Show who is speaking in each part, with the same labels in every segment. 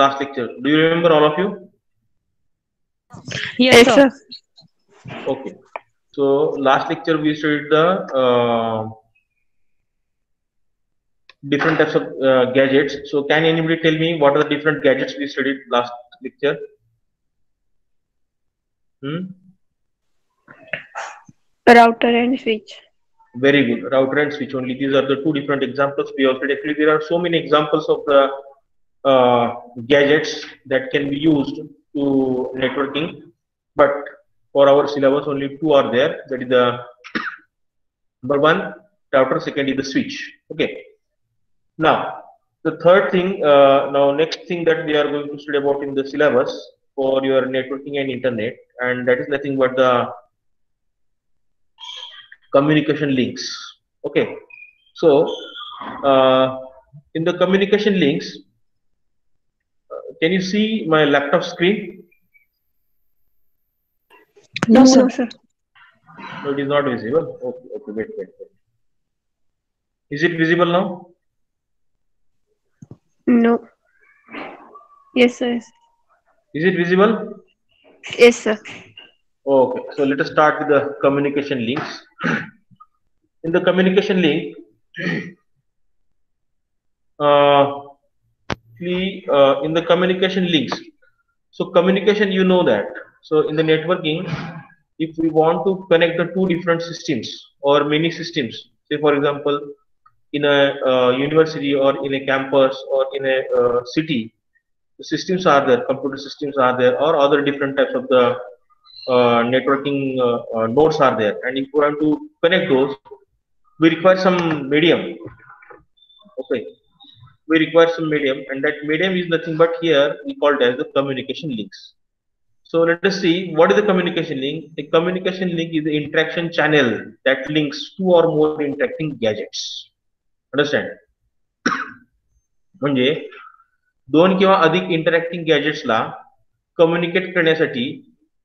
Speaker 1: last lecture? Do you remember all of you?
Speaker 2: Yes,
Speaker 3: Yes,
Speaker 2: sir.
Speaker 3: sir.
Speaker 1: Okay. So last lecture we studied the different types of gadgets. So can anybody tell me what are the different gadgets we studied last lecture?
Speaker 2: Router and switch.
Speaker 1: Very good. Router and switch only. These are the two different examples we also actually there are so many examples of the gadgets that can be used to networking, but for our syllabus only two are there. That is the number one router, second is the switch. Okay. Now the third thing, now next thing that we are going to study about in the syllabus for your networking and internet, and that is nothing but the communication links. Okay, so in the communication links, can you see my laptop screen?
Speaker 3: No, sir.
Speaker 2: No, sir.
Speaker 1: No, it is not visible. Okay, okay, wait. Is it visible now?
Speaker 2: No. Yes, sir.
Speaker 1: Is it visible?
Speaker 2: Yes, sir.
Speaker 1: Okay, so let us start with the communication links. In the communication link, in the communication links, so communication, you know that. So in the networking, if we want to connect the two different systems or many systems, say for example, in a university or in a campus or in a city, the systems are there, computer systems are there, or other different types of the networking nodes are there, and if we want to connect those, we require some medium. Okay, we require some medium, and that medium is nothing but here we call it as the communication links. So let us see what is the communication link. A communication link is the interaction channel that links two or more interacting gadgets. Understand? म्हणजे दोन किंवा अधिक interacting गॅजेट्सला communicate करण्यासाठी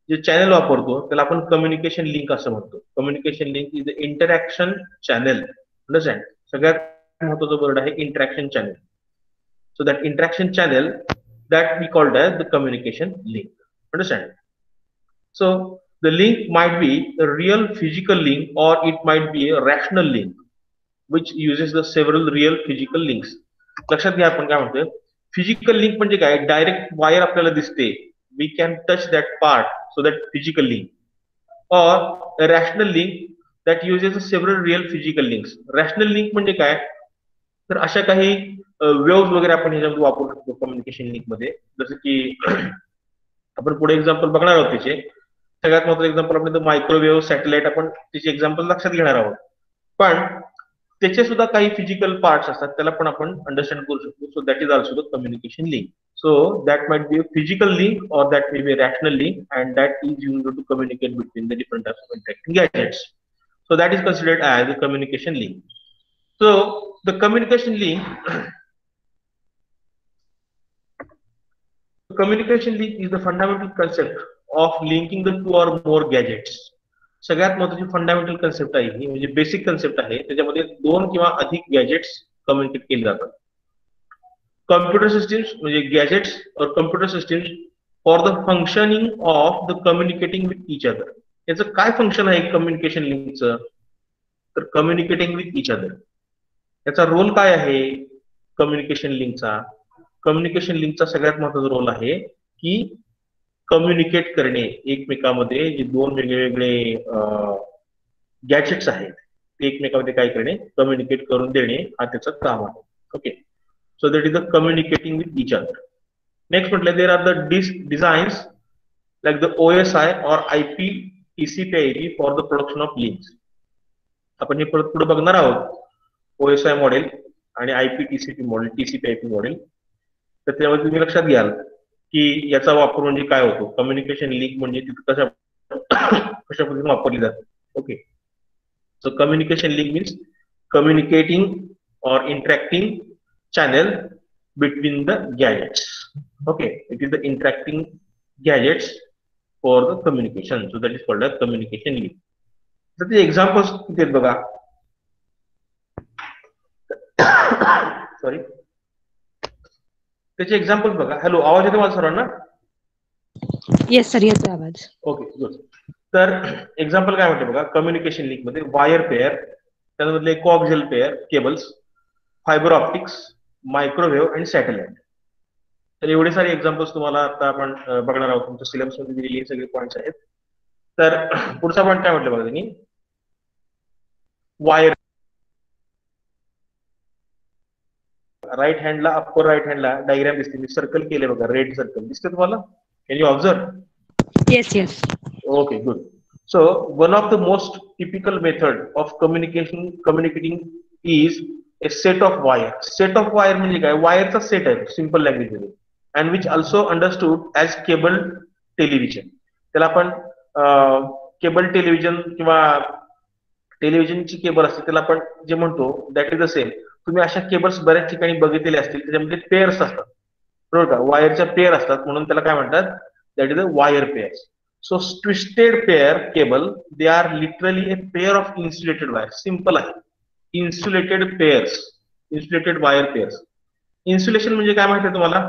Speaker 1: जे channel वापरतो त्याला आपण communication link असं म्हणतो. Communication link is the interaction channel. Understand? सगळ्यात महत्वाचा वर्ड आहे interaction channel. So that interaction channel that we called as the communication link. Understand? So the link might be a real physical link or it might be a rational link which uses the several real physical links. लक्षात घ्या आपण काय म्हणतोय, physical link म्हणजे काय, direct wire आपल्याला दिसते, we can touch that part, so that physical link. Or rational link that uses several real physical links. Rational link म्हणजे काय, तर अशा काही वेव्स वगैरे आपण ह्याच्यामध्ये वापरू शकतो कम्युनिकेशन लिंक मध्ये. जसं की आपण पुढे एक्झाम्पल बघणार आहोत त्याचे. सगळ्यात महत्त्वाचं एक्झाम्पल आपण मायक्रोवेव्ह, सॅटेलाइट, आपण त्याचे एक्झाम्पल लक्षात घेणार आहोत. पण त्याचे सुद्धा काही फिजिकल पार्ट्स असतात, त्याला पण आपण अंडरस्टँड करू शकतो. So that is also the communication link. So that might be a physical link or that may be a rational link, and that is used to communicate between the different types of interacting gadgets. So that is considered as a communication link. So the communication link is the fundamental concept of linking the two or more gadgets. सगळ्यात महत्त्वाची fundamental concept आहे ही, म्हणजे basic concept आहे. त्याच्यामध्ये दोन किंवा अधिक gadgets communicate केले जातात. कम्प्युटर सिस्टम्स म्हणजे गॅजेट्स और computer systems for the functioning of the communicating with each other. याचं काय फंक्शन आहे कम्युनिकेशन लिंकचं, तर कम्युनिकेटिंग विथ इच अदर. याचा रोल काय आहे कम्युनिकेशन लिंकचा. कम्युनिकेशन लिंकचा सगळ्यात महत्त्वाचा रोल आहे की कम्युनिकेट करणे एकमेकांमध्ये. जे दोन वेगवेगळे गॅजेट्स आहेत ते एकमेकांमध्ये काय करणे, कम्युनिकेट करून देणे, हा त्याचं काम आहे. Okay, so that is the communicating with each other. Next म्हटलं, there are the designs like the OSI or IP TCP/IP for the production of links. आपण हे परत पुढे बघणार आहोत, OSI मॉडेल आणि IP TCP model, TCP/IP model. तर त्यामध्ये तुम्ही लक्षात घ्याल की याचा वापर म्हणजे काय होतो. कम्युनिकेशन लिंक म्हणजे कशा पद्धतीने वापरली जाते. Okay, so communication link means communicating or interacting channel between the gadgets. Okay, it is the interacting gadgets for the communication. So that is called as communication link. तर ते एक्झाम्पल्स किती आहेत बघा. सॉरी, त्याचे एक्झाम्पल बघा. Hello, आवाज येतो मला सर्वांना?
Speaker 3: येस सर, येतोय आवाज.
Speaker 1: Okay, good. तर एक्झाम्पल काय म्हणते बघा, कम्युनिकेशन लिंक मध्ये वायर पेअर, त्यामधले coaxial pair cables, fibre optics, microwave आणि सॅटेलाइट. तर एवढे सारे एक्झाम्पल्स तुम्हाला आता आपण बघणार आहोत. तुमच्या सिलेबस मध्ये दिलेले सगळे पॉईंट्स आहेत. तर पुढचा पॉईंट काय म्हटलं बघा त्यांनी, वायर. राईट हँडला, अप्पर राईट हँडला डायग्राम दिसते, मी सर्कल केले बघा, रेड सर्कल दिसते तुम्हाला? Can you observe?
Speaker 3: Yes yes.
Speaker 1: Okay, good. So one of the most typical method of communicating is a set of wire. Set of wire म्हणजे काय? वायरचा सेट आहे, सिंपल लँग्वेज मध्ये, and which also understood as cable television. त्याला आपण cable television किंवा टेलिव्हिजनची cable असते त्याला आपण जे म्हणतो दॅट इज द सेम. तुम्ही अशा केबल्स बऱ्याच ठिकाणी बघितलेले असतील, त्याच्यामध्ये पेअर्स असतात, बरोबर का? वायरच्या पेअर असतात, म्हणून त्याला काय म्हणतात? That is a wire pairs. So twisted pair cable, they are literally a pair of insulated wires. Simple आहे. Insulated pairs, insulated wire pairs. Insulation म्हणजे काय माहिती आहे तुम्हाला?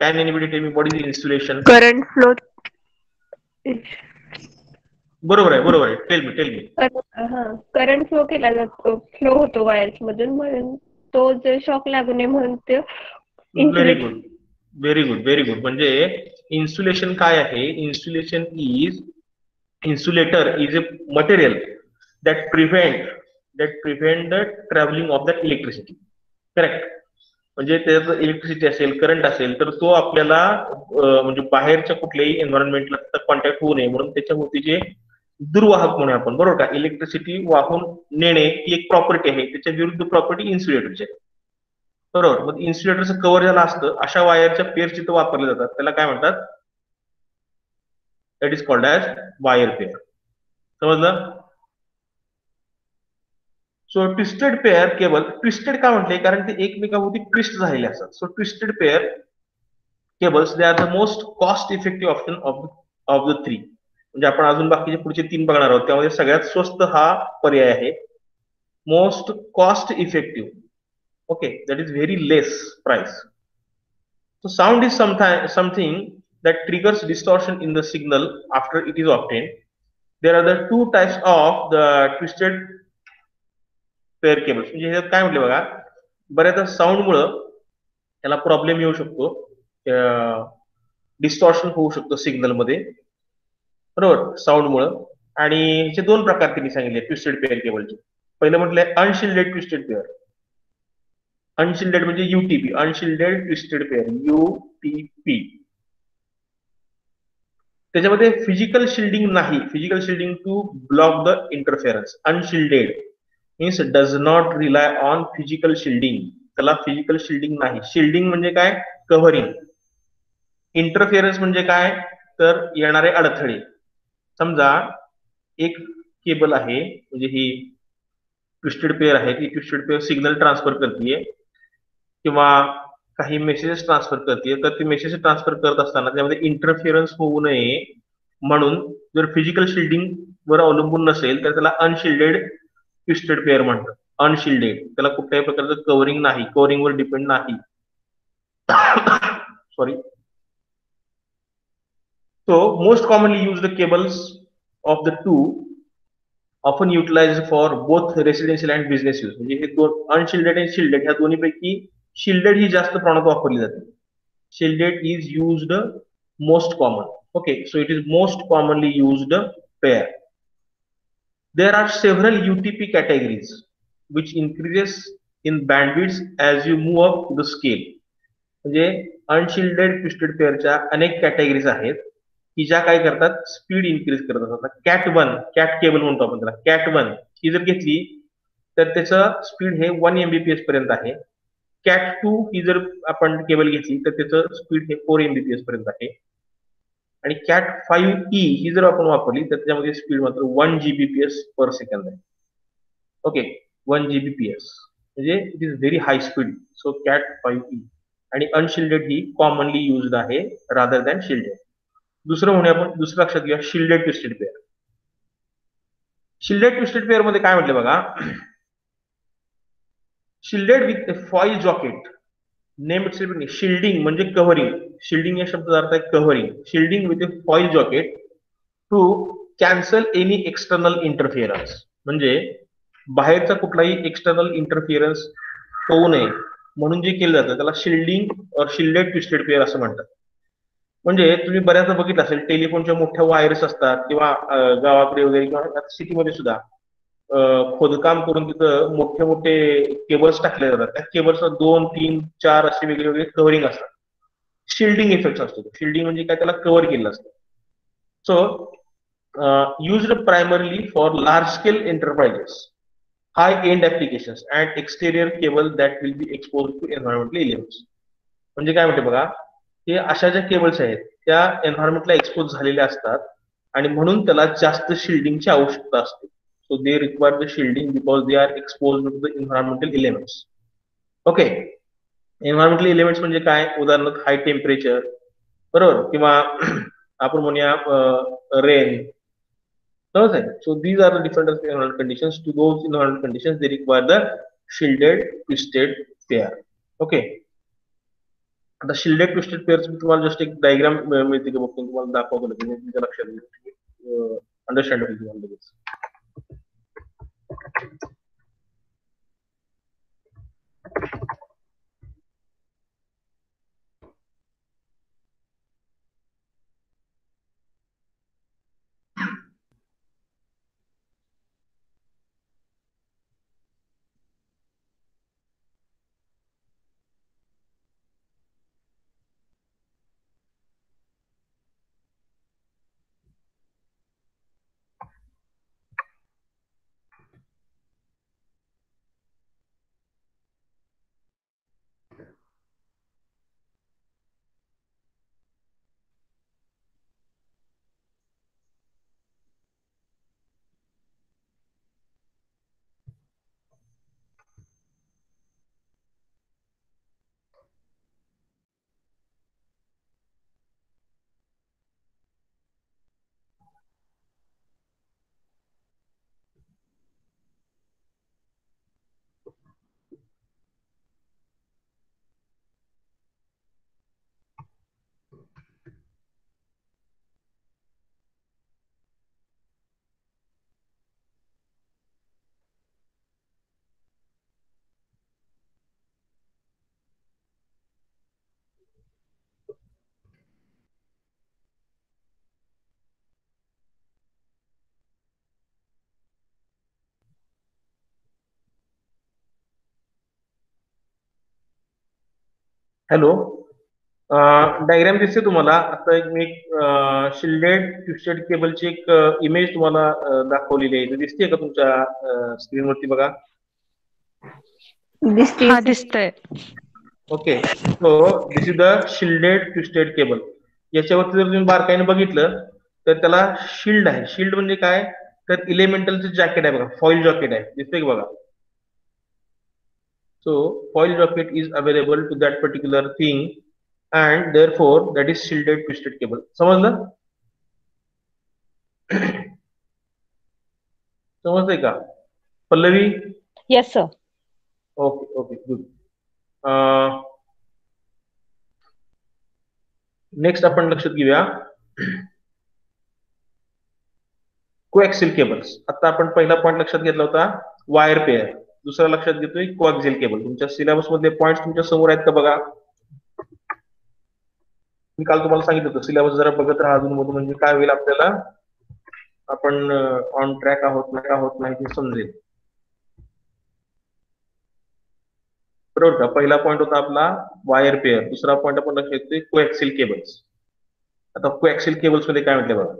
Speaker 1: Can anybody tell me what is insulation?
Speaker 2: Current flow.
Speaker 1: बरोबर आहे, बरोबर आहे. Tell me.
Speaker 2: हा, करंट फ्लो केला जातो, फ्लो होतो वायर्स मधून, म्हणून तो जे शॉक लागू नये म्हणून ते
Speaker 1: very good, very good, very good. म्हणजे इन्सुलेशन काय आहे? Insulation is, insulator is a material that prevent the traveling of that electricity. Correct. म्हणजे त्याचं इलेक्ट्रिसिटी असेल, करंट असेल, तर तो आपल्याला म्हणजे बाहेरच्या कुठल्याही एन्व्हायरमेंटला कॉन्टॅक्ट होऊ नये म्हणून त्याच्या भोवतीचे दुर्वाहक म्हणून आपण, बरोबर का, इलेक्ट्रिसिटी वाहून नेणे ही एक प्रॉपर्टी आहे. त्याच्या विरुद्ध प्रॉपर्टी इन्सुलेटरची आहे, बरोबर. मग इन्सुलेटरचं कव्हर ज्याला असतं, अशा वायरच्या पेअर जिथं वापरले जातात त्याला काय म्हणतात? That is called as wire pair. समजलं? So twisted pair cable, twisted का म्हटले? कारण ते एकमेकाभोवती ट्विस्ट झालेले असतात. So twisted pair cables, they are the most cost effective option of the three. म्हणजे आपण अजून बाकीचे पुढचे 3 बघणार आहोत, त्यामध्ये सगळ्यात स्वस्त हा पर्याय आहे, most cost effective. Okay, that is very less price. So sound is something that triggers distortion in the signal after it is obtained. There are the 2 types of the twisted pair cables. म्हणजे ह्याच्यात काय म्हटले बघा, बऱ्याचदा sound मुळे त्याला problem येऊ शकतो, डिस्टॉर्शन होऊ शकतो सिग्नल मध्ये, बरोबर, साऊंड मुळे. आणि ह्याचे 2 प्रकार त्यांनी सांगितले ट्विस्टेड पेअर केबलचे. पहिलं म्हटलंय अनशिल्डेड ट्विस्टेड पेअर. अनशिल्डेड म्हणजे UTP, unshielded twisted pair, UTP. त्याच्यामध्ये फिजिकल शिल्डिंग नाही, physical shielding to block the interference. Unshielded means does not rely on physical shielding. त्याला फिजिकल शिल्डिंग नाही. शिल्डिंग म्हणजे काय? कव्हरिंग. इंटरफेरन्स म्हणजे काय? तर येणारे अडथळे. समजा एक केबल आहे, म्हणजे ही ट्विस्टेड पेअर आहे, ती ट्विस्टेड पेअर सिग्नल ट्रान्सफर करते किंवा काही मेसेजेस ट्रान्सफर करते, तर ती मेसेज ट्रान्सफर करत असताना त्यामध्ये इंटरफिअरन्स होऊ नये म्हणून जर फिजिकल शिल्डिंग वर अवलंबून नसेल तर त्याला अनशिल्डेड ट्विस्टेड पेअर म्हणतात. अनशिल्डेड, त्याला कुठल्याही प्रकारचं कव्हरिंग नाही, कव्हरिंग वर डिपेंड नाही. Sorry. So most commonly used cables of the two often utilized for both residential and business use. म्हणजे हे दोन, अनशिल्डेड आणि शिल्डेड, ह्या दोन्ही पैकी शिल्डेड ही जास्त प्रमाणात वापरली जाते. Shielded is used most common. Okay, so it is most commonly used pair. There are several UTP categories which increases in bandwidth as you move up the scale. म्हणजे अनशिल्डेड ट्विस्टेड पेअरच्या अनेक कॅटेगरीज आहेत की ज्या काय करतात, स्पीड इन्क्रीज करत असतात. Cat 1, cat cable म्हणतो आपण त्याला, कॅट 1 ही जर घेतली तर त्याचं स्पीड हे 1 MBPS पर्यंत आहे. कॅट 2 ही जर आपण केबल घेतली तर त्याचं स्पीड हे 4 MBPS पर्यंत आहे. आणि कॅट 5E ही जर आपण वापरली तर त्याच्यामध्ये स्पीड मात्र 1 Gbps पर सेकंद आहे. ओके, 1 Gbps म्हणजे it is very high speed. So cat 5E. आणि अनशिल्डेड ही कॉमनली युज्ड आहे रादर दॅन शिल्डेड. दुसरं म्हणूया आपण, दुसरं लक्षात घ्या, shielded twisted pair. Shielded twisted pair मध्ये काय म्हटलं बघा, shielded with a foil jacket name it shielding म्हणजे कव्हरिंग. शिल्डिंग या शब्दाचा अर्थ आहे covering. Shielding with a foil jacket to cancel any external interference. म्हणजे बाहेरचा कुठलाही एक्सटर्नल इंटरफिअरन्स होऊ नये म्हणून जे केलं जातं त्याला शिल्डिंग और शिल्डेड ट्विस्टेड पेअर असं म्हणतात. म्हणजे तुम्ही बऱ्याचदा बघितलं असेल टेलिफोनच्या मोठ्या वायर्स असतात किंवा गावाकडे वगैरे किंवा सिटीमध्ये सुद्धा खोदकाम करून तिथं मोठे मोठे केबल्स टाकले जातात. त्या केबल्सला 2, 3, 4 असे वेगवेगळे कव्हरिंग असतात. शिल्डिंग इफेक्ट असतो. शिल्डिंग म्हणजे काय, त्याला कव्हर केलं असतं. So used primarily for large scale enterprises, high end applications and exterior cable that will be expose to environmental elements. म्हणजे काय म्हणते बघा, हे अशा ज्या केबल्स आहेत त्या एन्व्हायरमेंटला एक्सपोज झालेल्या असतात आणि म्हणून त्याला जास्त शिल्डिंगची आवश्यकता असते. So they require the shielding because they are exposed to the environmental elements. Okay, environmental elements म्हणजे काय, उदाहरणार्थ हाय टेम्परेचर, बरोबर, किंवा आपण म्हणूया रेन. समज आहे. So these are the different environmental conditions. To those environmental conditions they require the shielded twisted pair. Okay. आता शिल्डेड ट्विस्टेड पेअर्स तुम्हाला जस्ट एक डायग्राम मिळते की बघतो तुम्हाला दाखवतो लगेच, तुमच्या लक्षात येईल, अंडरस्टँड होईल तुम्हाला लगेच. हॅलो, डायग्राम दिसते तुम्हाला. आता एक मी शिल्डेड ट्विस्टेड केबलची एक इमेज तुम्हाला दाखवलेली आहे. दिसते का तुमच्या स्क्रीनवरती? बघा.
Speaker 3: हा दिसतंय.
Speaker 1: Okay, so this is the shielded twisted cable. याच्यावरती जर तुम्ही बारकाईने बघितलं तर त्याला शिल्ड आहे. शिल्ड म्हणजे काय, तर इलेमेंटलचं जॅकेट आहे बघा, फॉईल जॉकेट आहे, दिसतंय की बघा. So foil jacket is available to that particular thing and therefore that is shielded twisted cable. समजलं? समजतंय का Pallavi?
Speaker 3: Yes sir.
Speaker 1: Okay okay good. Next आपण लक्षात घेऊया कोएक्सिल केबल्स. आता आपण पहिला पॉईंट लक्षात घेतला होता वायर पेअर. दुसरा लक्षात घेतोय कोएक्सियल केबल. तुमच्या सिलेबस मधले पॉइंट तुमच्या समोर आहेत का बघा. मी काल तुम्हाला सांगितलं होतं सिलेबस जरा बघत राहा अजून मधून, म्हणजे काय होईल आपल्याला, आपण ऑन ट्रॅक आहोत नाही ते समजेल. बरोबर का. पहिला पॉईंट होता आपला वायर पेअर. दुसरा पॉईंट आपण लक्षात घेतोय कोएक्सियल केबल्स. आता कोएक्सियल केबल्स मध्ये काय म्हटलं बघा.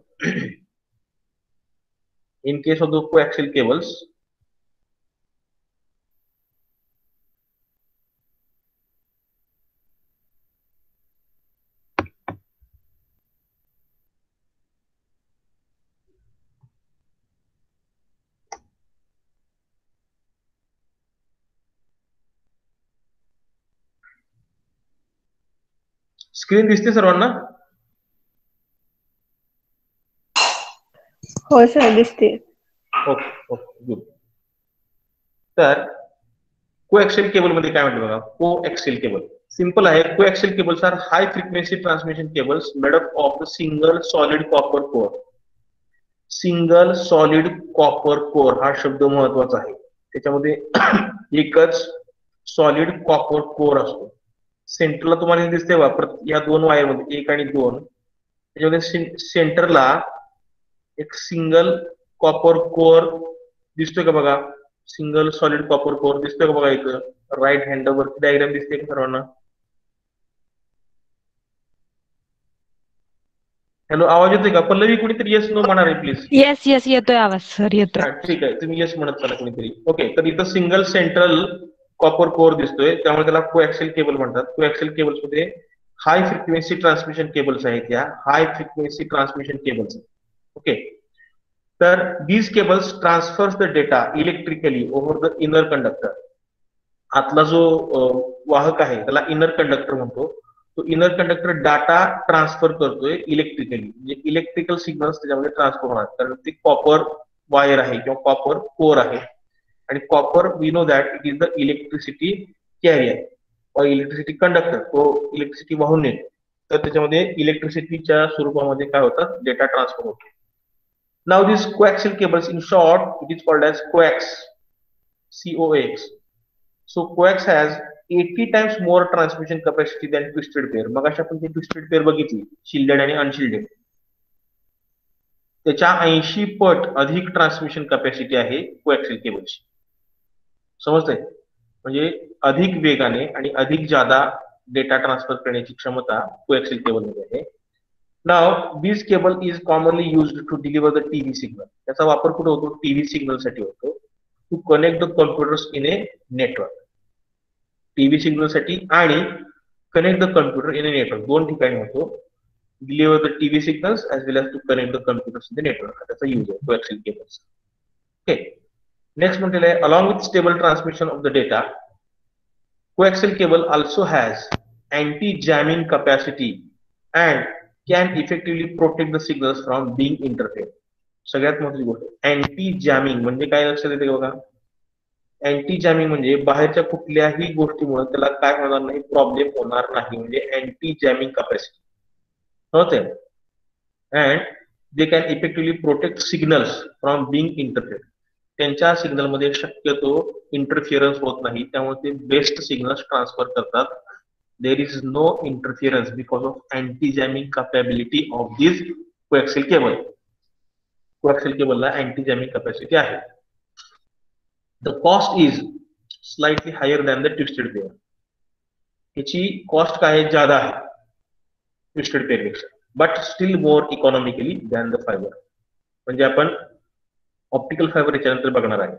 Speaker 1: In case of the coaxial cables, screen दिसते सर्वांना?
Speaker 2: हो सर, दिसते.
Speaker 1: Okay okay good. तर कोएक्सियल केबल मध्ये काय म्हटलं बघा, कोएक्सियल केबल. सिंपल आहे. Coaxial cables are high frequency transmission cables made up of the single solid copper core. Single solid copper core हा शब्द महत्वाचा आहे. त्याच्यामध्ये एकच सॉलिड कॉपर कोर असतो. सेंटरला तुम्हाला दिसते या दोन वायर मध्ये 1 आणि 2 त्याच्यामध्ये सेंटरला एक सिंगल कॉपर कोर दिसतोय का बघा. सिंगल सॉलिड कॉपर कोर दिसतोय का बघा. इथं राईट हँड वरती डायग्राम दिसते का सर्वांना. हॅलो, आवाज येतोय का. पल्लवी कुणीतरी येस नो म्हणणार आहे प्लीज.
Speaker 3: येस येस येतोय आवाज सर येतोय.
Speaker 1: ठीक आहे, तुम्ही येस म्हणत चला कुणीतरी. ओके, तर इथं सिंगल सेंट्रल कॉपर कोर दिसतोय त्यामुळे त्याला कोएक्सियल केबल म्हणतात. कोएक्सियल केबल्स मध्ये हाय फ्रिक्वेन्सी ट्रान्समिशन केबल्स आहेत. या high frequency transmission cables. Okay, तर these cables transfers the data electrically over the inner conductor. आतला जो वाहक आहे त्याला इनर कंडक्टर म्हणतो. तो इनर कंडक्टर डाटा ट्रान्सफर करतोय इलेक्ट्रिकली, म्हणजे इलेक्ट्रिकल सिग्नल्स त्याच्यामध्ये ट्रान्सफर होणार. कारण ते कॉपर वायर आहे किंवा कॉपर कोर आहे. आणि copper we know that it is the electricity carrier electricity conductor. तो इलेक्ट्रिसिटी वाहून नेतो. तर त्याच्यामध्ये इलेक्ट्रिसिटीच्या स्वरूपामध्ये काय होतात, डेटा ट्रान्सफर होतो. Now this coaxial cables in short it is called as coax, COAX. So coax has 80 times more transmission capacity than twisted pair. मग अशा आपण ट्विस्टेड पेअर बघितली, शिल्डेड आणि अनशिल्डेड. त्याच्या 80 पट अधिक ट्रान्समिशन कॅपॅसिटी आहे कोएक्सियल केबलची. समजतंय. म्हणजे अधिक वेगाने आणि अधिक जादा डेटा ट्रान्सफर करण्याची क्षमता कोएक्सियल केबल मध्ये आहे. नाव this cable is commonly used to deliver the TV signal. त्याचा वापर कुठे होतो, टीव्ही सिग्नल साठी होतो. To connect the computers in a network. TV signal साठी आणि connect the computer in a network दोन ठिकाणी होतो. Deliver the TV signals as well as to connect the computers in the network. त्याचा use आहे coaxial cables. Okay, next म्हटलेलं आहे along with stable transmission of the data coaxial cable also has anti jamming capacity and can effectively protect the signals from Bing interfere. सगळ्यात महत्त्वाची गोष्ट anti jamming म्हणजे काय लक्षात येते बघा. अँटी जॅमिंग म्हणजे बाहेरच्या कुठल्याही गोष्टीमुळे त्याला काय होणार नाही, प्रॉब्लेम होणार नाही. म्हणजे अँटी जॅमिंग कॅपॅसिटी होते. And they can effectively protect signals from Bing interfere. त्यांच्या सिग्नलमध्ये शक्यतो इंटरफिअरन्स होत नाही, त्यामुळे ते बेस्ट सिग्नल्स ट्रान्सफर करतात. There is no interference because of anti jamming capability of this coaxial cable. Coaxial केबलला अँटी जॅमिंग कॅपॅसिटी आहे. The cost is slightly higher than the twisted pair. याची कॉस्ट काय आहे, ज्यादा आहे ट्विस्टेड पेअर पेक्षा, but still more economically than the fibre. म्हणजे आपण ऑप्टिकल फायबर याच्यानंतर बघणार आहे.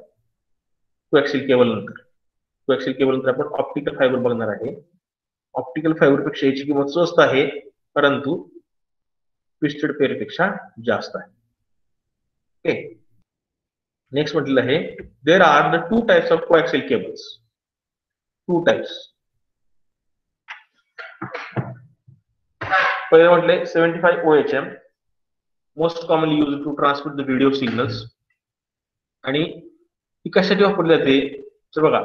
Speaker 1: कोएक्सियल केबल नंतर आपण ऑप्टिकल फायबर बघणार आहे. ऑप्टिकल फायबर पेक्षा याची किंमत स्वस्त आहे, परंतु ट्विस्टेड पेअर पेक्षा जास्त आहे. ओके, नेक्स्ट म्हटलेलं आहे there are the 2 types of coaxial cables. 2 types. पहिले म्हटले 75 OHM most commonly use to transmit the video signals. आणि ती कशासाठी वापरली जाते तर बघा,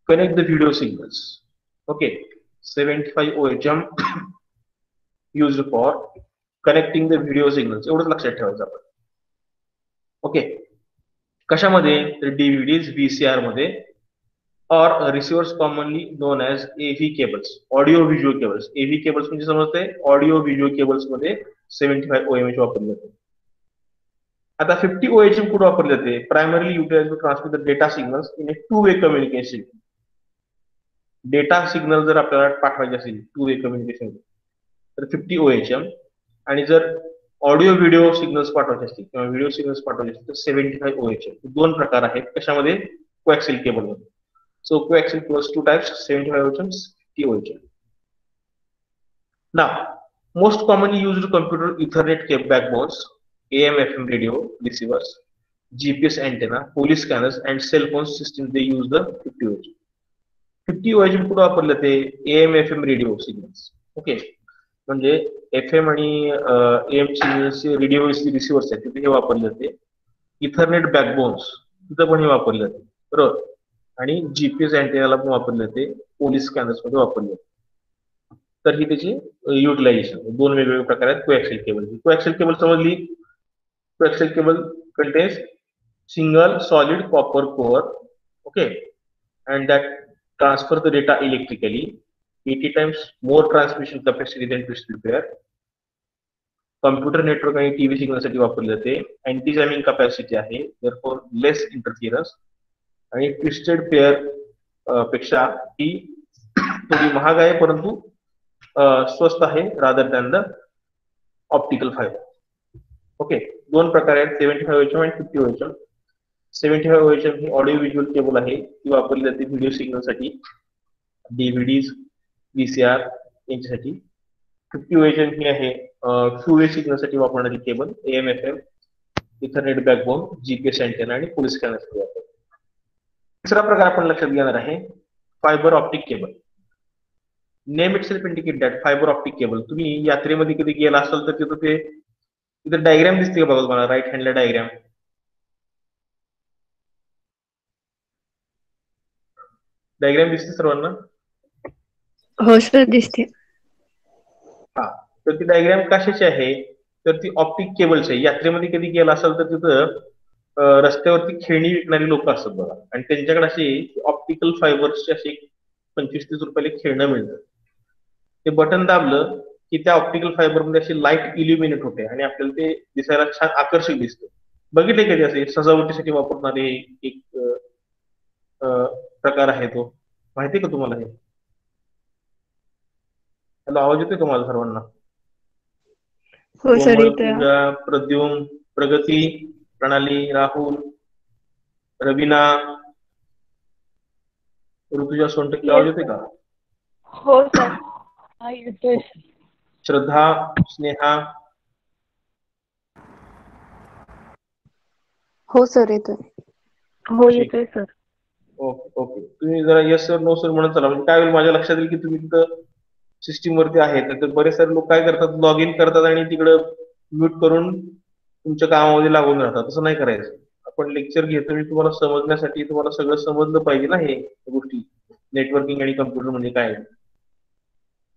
Speaker 1: connect the video signals. Okay, 75 OHM use for connecting the video signals. एवढंच लक्षात ठेवायचं आपण. ओके, कशामध्ये तर DVDs, VCR मध्ये और receivers commonly non as AV cables, audio visual cables. AV cables म्हणजे समजते ऑडिओ व्हिज्युअल केबल्स मध्ये 75 OHM वापरले जाते. आता 50 OHM कुठे वापरले जाते, primarily utilize to transmit the data signals in a two way communication. Data signal जर आपल्याला पाठवायचे असेल 2-वे कम्युनिकेशन तर 50 OHM. आणि जर ऑडिओ व्हिडिओ सिग्नल्स पाठवायचे असतील किंवा व्हिडिओ सिग्नल्स पाठवायचे असतील तर 75 OHM. दोन प्रकार आहेत कशामध्ये, कोएक्सियल केबलमध्ये. So coaxial cables 2 types, 75 OHM, 50 OHM. Now, most commonly used computer Ethernet backbones, AM/FM radio receivers, GPS antenna, police scanners, and cell phone systems they use the 50 OHM. 50 OHM कुठे वापरले जाते, AM/FM radio signals. Okay, म्हणजे FM आणि AM सिग्नल्सचे radio receivers आहेत तिथे हे वापरले जाते. इथरनेट बॅकबोन्स तिथं पण हे वापरले जाते, बरोबर. आणि GPS अँटेनाला पण वापरले जाते, पोलीस स्कॅनर्स मध्ये वापरले जाते. तर ही त्याची युटिलायझेशन. दोन वेगवेगळे प्रकार आहेत कोएक्सियल केबल. कोएक्सियल केबल समजली. Coaxial cable contains single solid copper core, okay, and that transfer the data electrically 80 times more transmission capacity than twisted pair. Computer network आणि टीव्ही सिग्नल साठी वापरले जाते. अँटी जॅमिंग कॅपॅसिटी आहे, therefore लेस interference. आणि twisted pair पेक्षा ही थोडी महाग आहे परंतु स्वस्त आहे rather than the optical fibre. Okay, दोन प्रकार आहेत 75 OHM आणि 50 OHM. 75 OHM ही ऑडिओ व्हिज्युअल केबल आहे, ती वापरली जाते व्हिडिओ सिग्नल साठी, डीव्हीडीज, व्हीसीआर यांच्यासाठी. 50 OHM ही आहे फ्यू वे सिग्नल साठी वापरणारी cable, AM/FM, Ethernet backbone, GPS antenna आणि पोलीस स्कॅनरसाठी वापरतात. तिसरा प्रकार आपण लक्षात घेणार आहे fibre optic cable. Name itself indicate that fibre optic cable. तुम्ही यात्रेमध्ये कधी गेला असाल तर तिथं डायग्राम दिसते का बघा तुम्हाला, राईट हँडला डायग्राम. डायग्राम दिसते सर्वांना?
Speaker 2: हो सर, दिसते.
Speaker 1: हा, तर ती डायग्राम कशाची आहे, तर ती ऑप्टिक केबलची आहे. यात्रेमध्ये कधी गेला असाल तर तिथं रस्त्यावरती खेळणी विकणारी लोक असतात बघा, आणि त्यांच्याकडे अशी ऑप्टिकल फायबर्सची अशी 25-30 रुपयाला खेळणं मिळतं. ते बटन दाबलं की त्या ऑप्टिकल फायबर मध्ये अशी लाईट इल्युमिनेट होते आणि आपल्याला ते दिसायला छान आकर्षक दिसतं. बघितले कधी असे सजावटीसाठी वापरणारे एक प्रकार आहे तो, माहिती का तुम्हाला? हे हॅलो, आवाज येतोय का माझा सर्वांना?
Speaker 2: हो सर,
Speaker 1: कोमल,
Speaker 2: येतोय.
Speaker 1: पूजा, प्रद्युम, प्रगती, प्रणाली, राहुल, रवीना, ऋतुजा सोनटक्के, आवाज येतोय का?
Speaker 3: हो सर. हा येतोय.
Speaker 1: श्रद्धा, स्नेहा,
Speaker 4: हो सर, येतोय.
Speaker 2: हो, येतोय सर.
Speaker 1: Okay okay. तुम्ही जरा येस सर नो सर म्हणत चला, म्हणजे काय होईल माझ्या लक्षात येईल की तुम्ही तिथं सिस्टीम वरती आहेत. तर बरेच सारे लोक काय करतात, लॉग इन करतात आणि तिकडं म्यूट करून तुमच्या कामामध्ये लागून राहतात. तसं नाही करायचं. आपण लेक्चर घेतो मी तुम्हाला समजण्यासाठी, तुम्हाला सगळं समजलं पाहिजे ना हे गोष्टी, नेटवर्किंग आणि कम्प्युटर म्हणजे काय.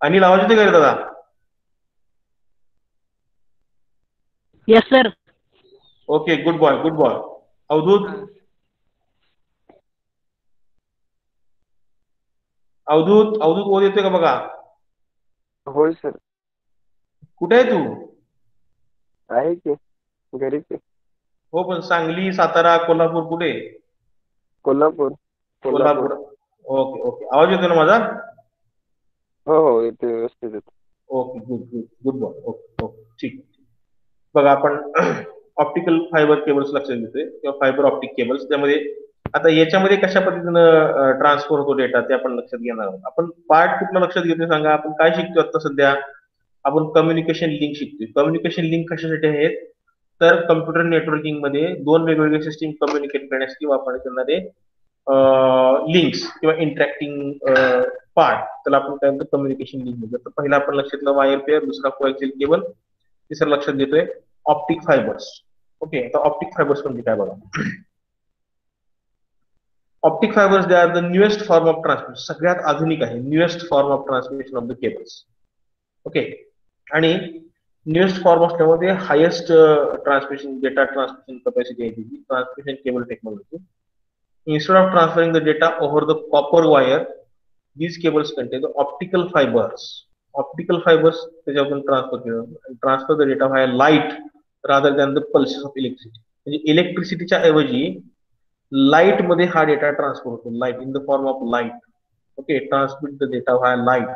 Speaker 1: अनिल, आवाज येतोय का रे दादा?
Speaker 3: Yes sir.
Speaker 1: Okay, good boy good boy. Avadhoot, Avadhoot Avadhoot ओद येतोय का बघा?
Speaker 5: होय सर.
Speaker 1: कुठे आहे तू?
Speaker 5: आहे की घरीच आहे.
Speaker 1: हो, पण सांगली, सातारा, कोल्हापूर कुठे?
Speaker 5: कोल्हापूर.
Speaker 1: कोल्हापूर. Okay okay. आवाज येतोय ना माझा?
Speaker 5: हो हो, येते व्यवस्थित येते.
Speaker 1: Okay, good good good boy. Okay okay, ठीक. बघा, आपण ऑप्टिकल फायबर केबल्स लक्षात घेतोय किंवा फायबर ऑप्टिक केबल्स. त्यामध्ये आता याच्यामध्ये कशा पद्धतीनं ट्रान्सफर होतो डेटा ते आपण लक्षात घेणार आहोत. आपण पार्ट कुठला लक्षात घेतोय सांगा? आपण काय शिकतोय आता सध्या? आपण कम्युनिकेशन लिंक शिकतोय. कम्युनिकेशन लिंक कशासाठी आहेत? तर कम्प्युटर नेटवर्किंग मध्ये दोन वेगवेगळे सिस्टीम कम्युनिकेट करण्यासाठी वापरण्यात येणारे लिंक्स किंवा इंटरॅक्टिंग पार्ट, त्याला आपण काय म्हणतो, कम्युनिकेशन लिंक म्हणतो. तर पहिला आपण लक्षात घेतलं वायर पेअर, दुसरा कोएक्सियल केबल, तिसरं लक्षात घेतोय ऑप्टिक फायबर्स. ओके, आता ऑप्टिक फायबर्स म्हणजे काय बघा. Optic fibres they are the newest form of transmission. सगळ्यात आधुनिक आहे newest form of transmission of the cables. Okay, आणि न्यूएस्ट फॉर्म असल्यामुळे highest transmission data transmission capacity आहे त्याची, transmission cable technology. Instead of transferring the data over the copper wire, these cables contain the optical fibers. Optical fibers त्याच्यातून transfer the data via light rather than the pulses of electricity. म्हणजे इलेक्ट्रिसिटीच्या ऐवजी light मध्ये हा data transfer होतो, light in the form of light. Okay, transmit the data via light.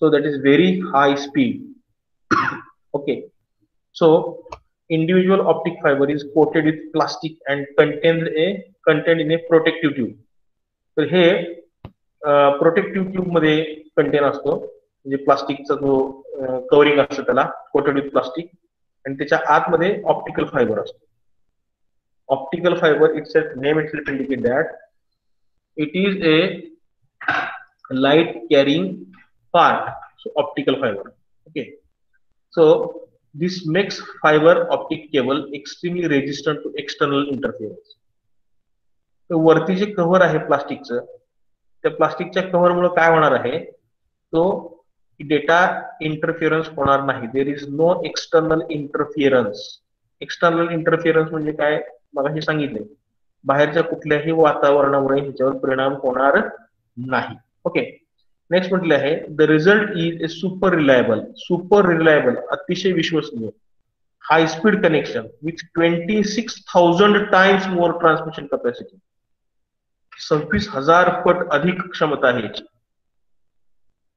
Speaker 1: So that is very high speed. Okay, so individual optic fiber is coated with plastic and contained in a protective tube. तर हे protective tube मध्ये content असतो, म्हणजे प्लास्टिकचा जो covering असतो त्याला coated with plastic, आणि त्याच्या आतमध्ये ऑप्टिकल फायबर असतो. Optical fibre itself name itself indicate that it is a light carrying part. So optical fibre. Okay, so this makes fiber optic cable extremely resistant to external interference. तर वरती जे cover आहे प्लास्टिकचं, त्या प्लास्टिकच्या cover मुळे काय होणार आहे, तो की डेटा इंटरफिअरन्स होणार नाही. There is no external interference. External interference म्हणजे काय, मगाशी सांगितले, बाहेरच्या कुठल्याही वातावरणामुळे ह्याच्यावर परिणाम होणार नाही. ओके, नेक्स्ट म्हटले आहे the result is a super reliable. Super reliable अतिशय विश्वसनीय high speed connection with 26,000 times more transmission capacity. 26,000 पट अधिक क्षमता आहे याची.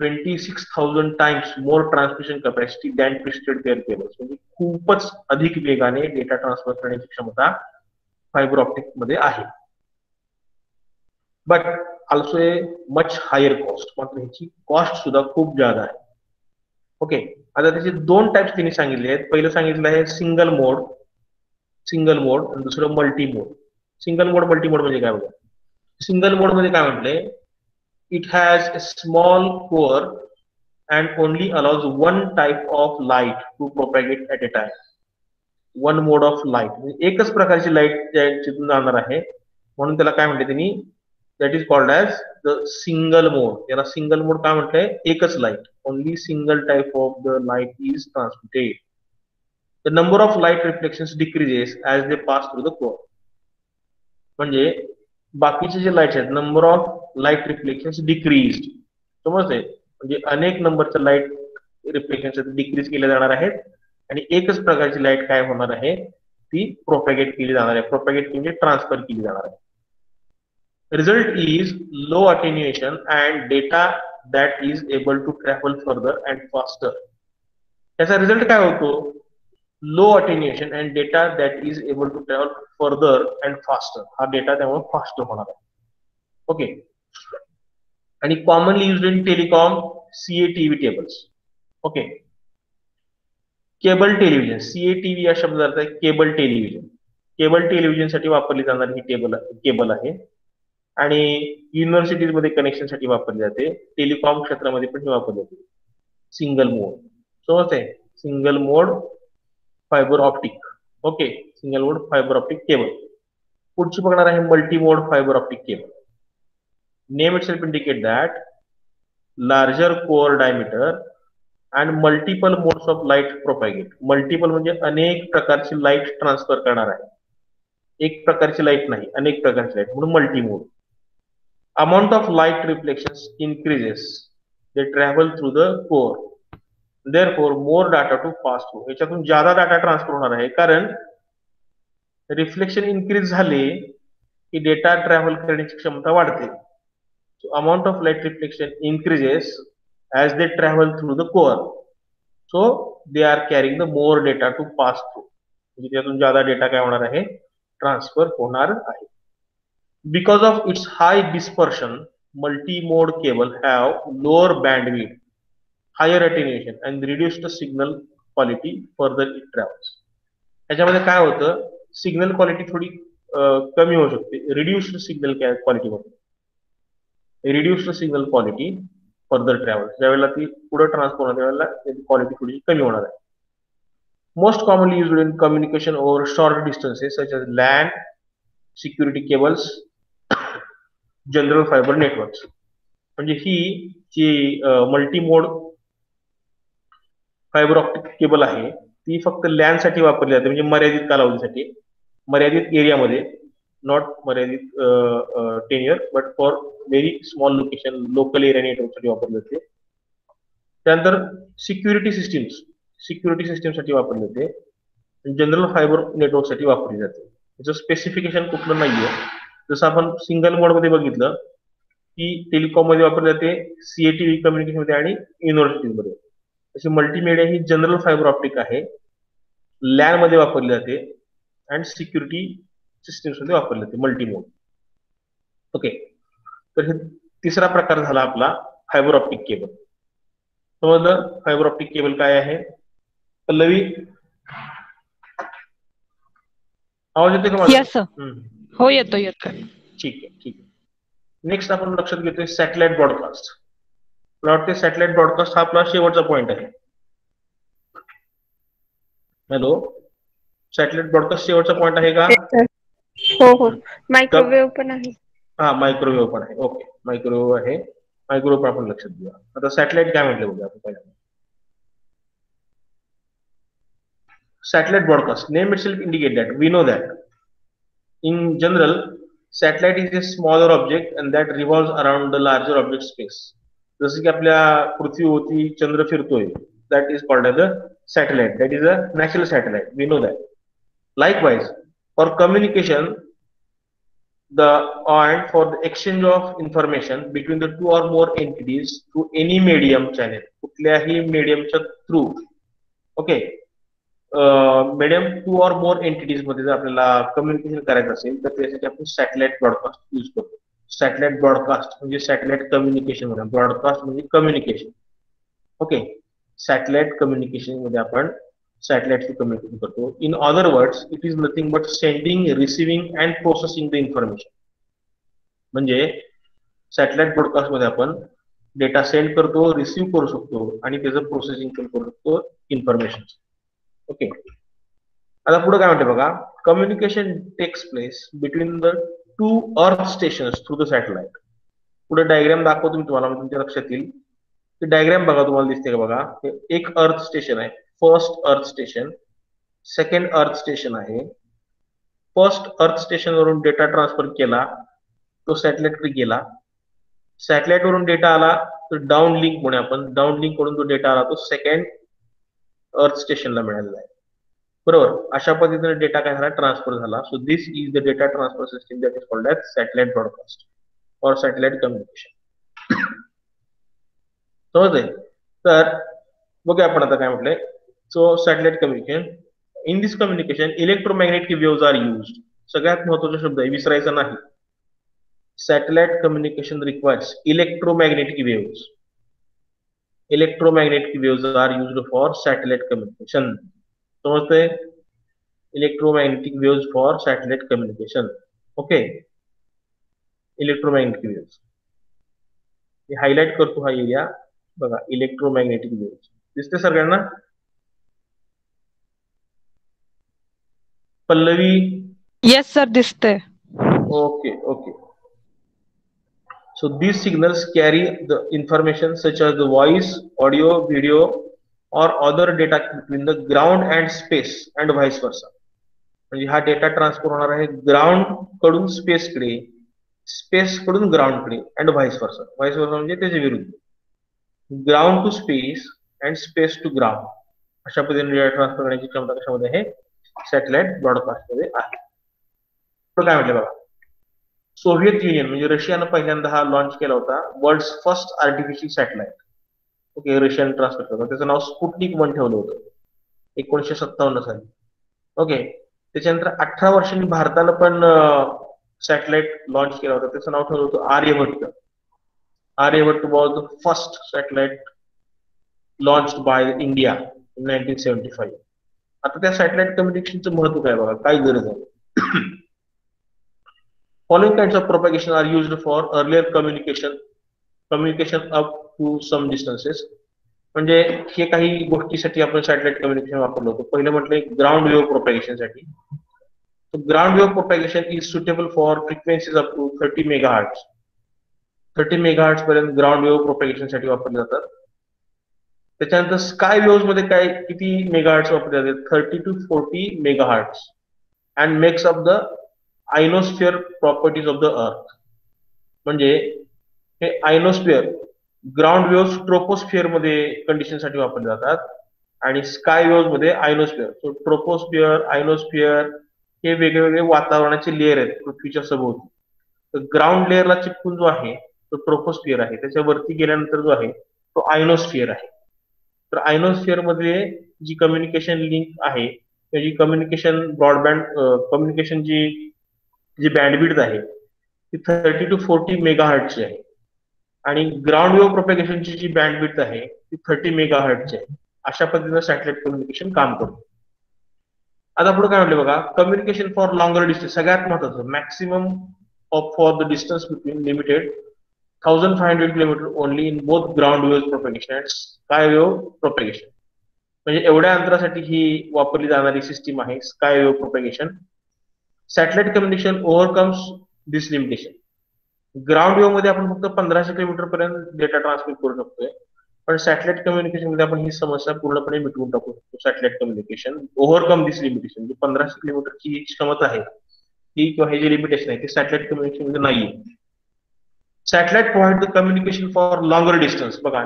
Speaker 1: 26,000 times more transmission capacity than twisted pair cables. म्हणजे खूपच अधिक वेगाने डेटा ट्रान्सफर करण्याची क्षमता फायबर ऑप्टिक मध्ये आहे. But also a much higher cost. मात्र ह्याची कॉस्ट सुद्धा खूप जादा आहे. ओके, आता त्याचे दोन टाइप्स त्यांनी सांगितले आहेत. पहिलं सांगितलं आहे सिंगल मोड आणि दुसरं multi mode. Single mode multi mode म्हणजे काय बघा. सिंगल मोड मध्ये काय म्हटले, it has a small core and only allows one type of light to propagate at a time. One mode of light म्हणजे एकच प्रकारची लाईट तिथून जाणार आहे, म्हणून त्याला काय म्हणते त्यांनी, that is called as the single mode. त्याला सिंगल मोड काय म्हटलंय, एकच light, only single type of the light is transmitted. The number of light reflections decreases as they pass through the core. म्हणजे बाकीचे जे लाईट आहेत, number of light reflections decrease, समजते, म्हणजे अनेक नंबरच्या लाईट रिफ्लेक्शन्स डिक्रीज केले जाणार आहेत आणि एकच प्रकारची लाईट काय होणार आहे, ती प्रोपॅगेट केली जाणार आहे. प्रोपॅगेट म्हणजे ट्रान्सफर केली जाणार आहे. Result is low attenuation and data that is able to travel further and faster. त्याचा रिझल्ट काय होतो, low attenuation and data that is able to travel further and faster. हा डेटा त्यामुळे फास्ट होणार आहे. ओके, आणि commonly used in telecom CATV tables. Okay, cable television, CATV या शब्दार्थ आहे केबल टेलिव्हिजन. केबल टेलिव्हिजन साठी वापरली जाणारी ही केबल आहे आणि युनिव्हर्सिटीज मध्ये कनेक्शन साठी वापरली जाते. टेलिकॉम क्षेत्रामध्ये पण ही वापरली जाते. सिंगल मोड, समजत आहे, single mode fibre optic. Okay, single mode fibre optic cable. पुढची बघणार आहे multi mode fibre optic cable. Name itself indicate that larger core diameter and multiple modes of light propagate. Multiple म्हणजे अनेक प्रकारची light transfer करणार आहे, एक प्रकारची लाईट नाही, अनेक प्रकारची लाईट, म्हणून multi mode. Amount of light reflections increases, they travel through the core, therefore more data to pass through. याच्यातून ज्यादा डाटा ट्रान्सफर होणार आहे, कारण रिफ्लेक्शन इन्क्रीज झाले की डेटा ट्रॅव्हल करण्याची क्षमता वाढते. So amount of light reflection increases as they travel through the core, so they are carrying the more data to pass through. म्हणजे त्यातून ज्यादा डेटा काय होणार आहे, ट्रान्सफर होणार आहे. Because of its high dispersion, multi-mode cable have lower bandwidth, higher attenuation and reduced signal quality further it travels. याच्यामध्ये काय होतं, सिग्नल क्वालिटी थोडी कमी होऊ शकते. रिड्युस्ड सिग्नल क्वालिटी होते, reduced signal quality further travels. ज्यावेळेला ती पुढे ट्रान्सफर होणार त्यावेळेला त्याची क्वालिटी थोडी कमी होणार आहे. Most commonly used in communication over short distances such as land, security cables, general fibre networks. म्हणजे ही जी multi mode fibre optic cable आहे ती फक्त लॅन साठी वापरली जाते, म्हणजे मर्यादित कालावधीसाठी, मर्यादित एरियामध्ये, नॉट मर्यादित tenure, but for very small location, local area network साठी वापरली जाते. त्यानंतर सिक्युरिटी सिस्टीम साठी वापरली जाते, जनरल फायबर नेटवर्क साठी वापरली जाते. त्याचं स्पेसिफिकेशन कुठलं नाहीये. जसं आपण सिंगल मोड मध्ये बघितलं की टेलिकॉम मध्ये वापरले जाते, सीएटीव्ही कम्युनिकेशन मध्ये आणि युनिव्हर्सिटीज मध्ये. तशी मल्टीमीडिया ही जनरल फायबर ऑप्टिक आहे, लॅन मध्ये वापरली जाते आणि सिक्युरिटी सिस्टीम्स मध्ये वापरली जाते मल्टी मोड. ओके, तर हे तिसरा प्रकार झाला आपला फायबर ऑप्टिक केबल. समजलं फायबर ऑप्टिक केबल काय आहे. पल्लवी, आवाज येते का
Speaker 3: Yes, sir. हो, येतो.
Speaker 1: ठीक आहे. नेक्स्ट आपण लक्षात घेतोय सॅटेलाइट ब्रॉडकास्ट. मला वाटते सॅटेलाइट ब्रॉडकास्ट हा आपला शेवटचा पॉइंट आहे. हॅलो, सॅटेलाइट ब्रॉडकास्ट शेवटचा पॉइंट आहे का?
Speaker 2: हो, मायक्रोवेव्ह पण आहे.
Speaker 1: हा, मायक्रोवेव्ह पण आहे. ओके, मायक्रोवेव्ह आहे. मायक्रोवेव्ह आपण लक्षात घेऊया. आता सॅटेलाइट काय म्हटलं बघूया आपण पहिल्यांदा. Satellite broadcast. Name itself indicate that. We know that. In general, satellite is a smaller object and that revolves around the larger object space. जसं की आपल्या पृथ्वीभोवती चंद्र फिरतोय, that is called as a satellite. That is a natural satellite. We know that. Likewise, for communication, and for the exchange of information between the two or more entities through any medium channel. कुठल्याही mediumच्या through. Okay. Medium to or more entities मध्ये जर आपल्याला communication करायचं असेल तर त्यासाठी आपण satellite broadcast use करतो. सॅटेलाइट ब्रॉडकास्ट म्हणजे सॅटेलाइट कम्युनिकेशन मध्ये, ब्रॉडकास्ट म्हणजे कम्युनिकेशन. ओके, सॅटेलाइट कम्युनिकेशन मध्ये आपण सॅटेलाइटशी कम्युनिकेशन करतो. In other words, it is nothing but sending, receiving and processing the information. म्हणजे सॅटेलाइट ब्रॉडकास्ट मध्ये आपण डेटा सेंड करतो, रिसिव्ह करू शकतो आणि त्याचं प्रोसेसिंग करू शकतो इन्फॉर्मेशन. ओके, आता पुढे काय म्हणते बघा. Communication takes place between the two earth stations through the satellite. पुढे डायग्राम दाखवतो मी तुम्हाला, तुमच्या लक्षात येईल. ते डायग्राम बघा, तुम्हाला दिसते का बघा. एक अर्थ स्टेशन आहे, first earth station. Second earth station आहे. फर्स्ट अर्थ स्टेशन वरून डेटा ट्रान्सफर केला, तो सॅटेलाइटकडे गेला. सॅटेलाइट वरून डेटा आला तर डाऊन लिंक म्हणून आपण डाऊन लिंक कडून जो डेटा आला तो सेकंड अर्थ स्टेशनला मिळालेला आहे. बरोबर, अशा पद्धतीने डेटा काय झाला, ट्रान्सफर झाला. So this is the data transfer system that is called as satellite broadcast और सॅटेलाइट कम्युनिकेशन. समजतंय? तर बघूया आपण आता काय म्हटलंय. So satellite communication, in this communication electromagnetic waves are used. सगळ्यात महत्वाचा शब्द आहे, विसरायचा नाही. Satellite communication requires electromagnetic waves. Electromagnetic waves are used for satellite communication. समजते? Electromagnetic waves for satellite communication. Okay. Electromagnetic waves. Me highlight करतो हा area बघा. इलेक्ट्रोमॅग्नेटिक वेव्स दिसते सगळ्यांना? पल्लवी?
Speaker 3: येस सर, दिसतंय.
Speaker 1: Okay okay. So these signals carry the information such as the voice, audio, video or other data between the ground and space and vice versa. म्हणजे हा data transfer होणार आहे ground कडून space कडे, space कडून ground कडे and vice वर्सा. Vice वर्सा म्हणजे त्याच्या विरुद्ध. Ground to space and space to ground अशा पद्धतीने डेटा ट्रान्सफर करण्याची क्षमता कशामध्ये आहे, सॅटेलाइट ब्रॉडकास्ट मध्ये आहे. काय म्हटलं बघा. सोव्हिएत युनियन म्हणजे रशियानं पहिल्यांदा हा लॉन्च केला होता, world first artificial satellite. Okay, रशियानं ट्रान्सफर केलं. त्याचं नाव स्पुटनिक 1 ठेवलं होतं 1957 साली. ओके, त्याच्यानंतर 18 वर्षांनी भारतानं पण सॅटेलाइट लॉन्च केला होता. त्याचं नाव ठेवलं होतं Aryabhata. Aryabhata was the first satellite launched by India in 1975. आता त्या सॅटेलाइट कम्युनिकेशनचं महत्व काय बघा, काय गरज आहे. Following kinds of propagation are used for earlier communication up to some distances. म्हणजे हे काही गोष्टीसाठी आपण सॅटेलाइट कम्युनिकेशन वापरलं होतं. पहिलं म्हटलं ग्राउंड वेव्ह प्रोपॅगेशन साठी. Ground wave propagation is suitable for frequencies up to 30 megahertz. 30 megahertz पर्यंत ग्राउंड वेव्ह प्रोपॅगेशन साठी वापरले जातात. त्याच्यानंतर स्काय वेव्ह मध्ये काय किती मेगाहर्ट्ज वापरले जातात, 30 to 40 megahertz and makes up the ionosphere properties of the earth. म्हणजे हे आयनोस्फिअर ग्राउंड वेव्ह ट्रोपोस्फिअर मध्ये कंडिशन साठी वापरले जातात आणि स्काय वेव्ह मध्ये आयनोस्फिअर. सो ट्रोपोस्फिअर, आयनोस्फिअर हे वेगवेगळे वातावरणाचे लेअर आहेत पृथ्वीच्या सभोवती. तर ग्राउंड लेअरला चिपकून जो आहे तो ट्रोपोस्फिअर आहे, त्याच्यावरती गेल्यानंतर जो आहे तो आयनोस्फिअर आहे. तर आयनोस्फिअर मध्ये जी कम्युनिकेशन लिंक आहे, जी कम्युनिकेशन ब्रॉडबँड कम्युनिकेशन जी बँडविड्थ आहे ती 30 to 40 मेगाहर्ट्जची आहे आणि ग्राउंड वेव्ह प्रोपॅगेशनची जी बँडविड्थ आहे ती 30 मेगाहर्ट्जची आहे. अशा पद्धतीने सॅटेलाइट कम्युनिकेशन काम करतो. आता पुढे काय म्हटलं बघा, कम्युनिकेशन फॉर लॉंगर डिस्टन्स. सगळ्यात महत्वाचं maximum of for the distance between limited 1500 kilometre only in both ground wave propagation and sky wave propagation. म्हणजे एवढ्या अंतरासाठी ही वापरली जाणारी सिस्टीम आहे sky wave propagation. Satellite communication overcomes this limitation. Ground wave मध्ये आपण फक्त 1500 किलोमीटर पर्यंत डेटा ट्रान्समिट करू शकतोय, पण सॅटेलाइट कम्युनिकेशन मध्ये आपण ही समस्या पूर्णपणे मिटवून टाकू शकतो. सॅटेलाइट कम्युनिकेशन ओव्हरकम दिस लिमिटेशन, जी 1500 किलोमीटरची जी क्षमता आहे ती किंवा हे जे लिमिटेशन आहे ते सॅटेलाइट कम्युनिकेशन मध्ये नाहीये. Satellite provide the communication for longer distance. बघा,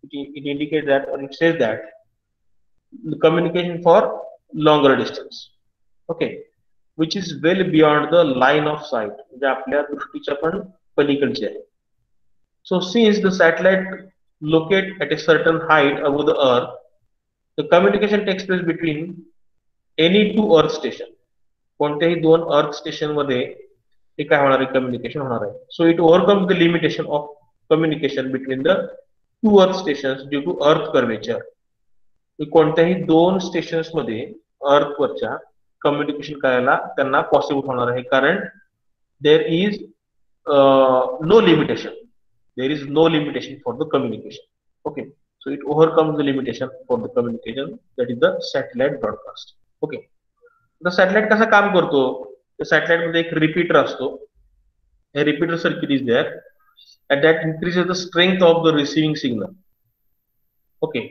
Speaker 1: इट इंडिकेट दॅट और it says that communication for longer distance, okay, which is well beyond the line of sight, म्हणजे आपल्या दृष्टीच्या पण पलीकडचे आहे. So since the satellite locate at a certain height above the earth, the communication takes place between any two earth station. कोणत्याही दोन earth station मध्ये ते काय होणार आहे, कम्युनिकेशन होणार आहे. So it overcomes the limitation of communication between the two earth stations due to earth curvature. कोणत्याही दोन स्टेशन्स मध्ये अर्थवरच्या कम्युनिकेशन करायला त्यांना पॉसिबल होणार आहे, कारण there is no limitation, there is no limitation for the communication. Okay, so it overcomes the limitation for the communication, that is the satellite broadcast. Okay, तर satellite कसं काम करतो, तर सॅटेलाइट मध्ये एक रिपीटर असतो. हे repeater circuit is there and that increases the strength of the receiving signal. Okay,